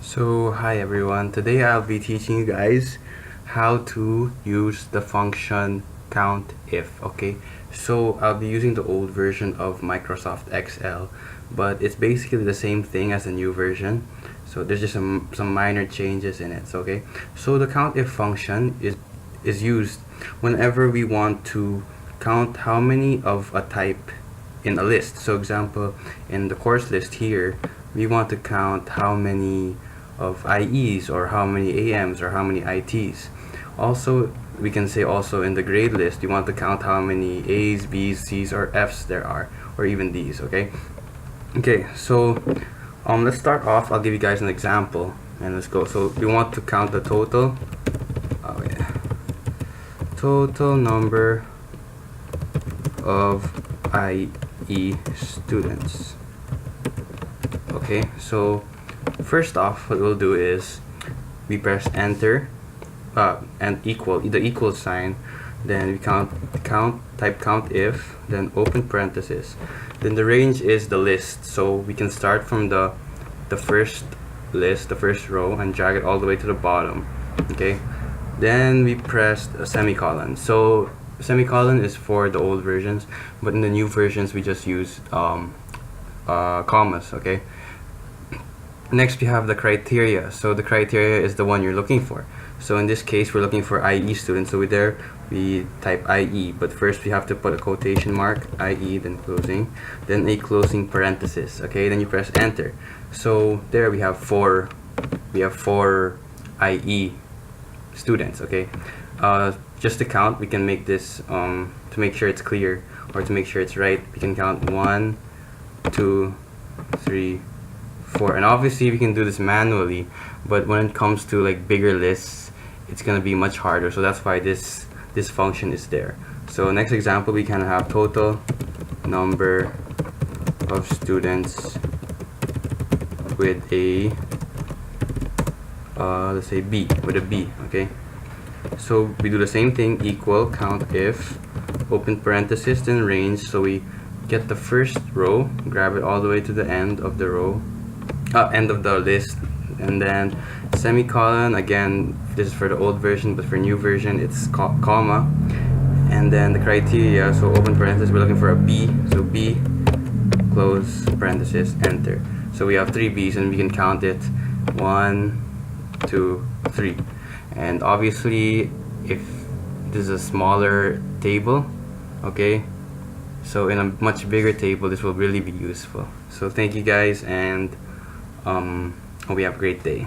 So hi everyone, today I'll be teaching you guys how to use the function COUNTIF. Okay, so I'll be using the old version of Microsoft Excel, but it's basically the same thing as the new version, so there's just some minor changes in it. Okay, so the COUNTIF function is used whenever we want to count how many of a type in a list. So example, in the course list here, we want to count how many of IEs or how many AMs or how many ITs. Also, we can say also in the grade list, you want to count how many A's, B's, C's, or F's there are, or even D's. Okay. Okay. So let's start off. I'll give you guys an example, and let's go. So we want to count the total. Oh yeah. Total number of IE students. Okay. So first off, what we'll do is we press enter and the equal sign, then we type COUNTIF, then open parenthesis, then the range is the list, so we can start from the first list, the first row, and drag it all the way to the bottom. Okay, then we press a semicolon. So semicolon is for the old versions, but in the new versions we just use commas. Okay, next we have the criteria. So the criteria is the one you're looking for. So in this case we're looking for IE students, so we type IE, but first we have to put a quotation mark, IE, then closing, then a closing parenthesis. Okay, then you press enter. So there we have four IE students. Okay, just to count, we can make this to make sure it's clear, or to make sure it's right, we can count 1 2 3 4, and obviously we can do this manually, but when it comes to like bigger lists, it's gonna be much harder, so that's why this function is there. So next example, we can have total number of students with a let's say B, with a B. Okay, so we do the same thing, equal COUNTIF, open parenthesis, then range. So we get the first row, grab it all the way to the end of the row, end of the list, and then semicolon. Again, this is for the old version, but for new version it's comma, and then the criteria. So open parenthesis, we're looking for a B, so B, close parenthesis, enter. So we have 3 B's, and we can count it 1 2 3. And obviously if this is a smaller table, okay, so in a much bigger table this will really be useful. So thank you guys, and hope you have a great day.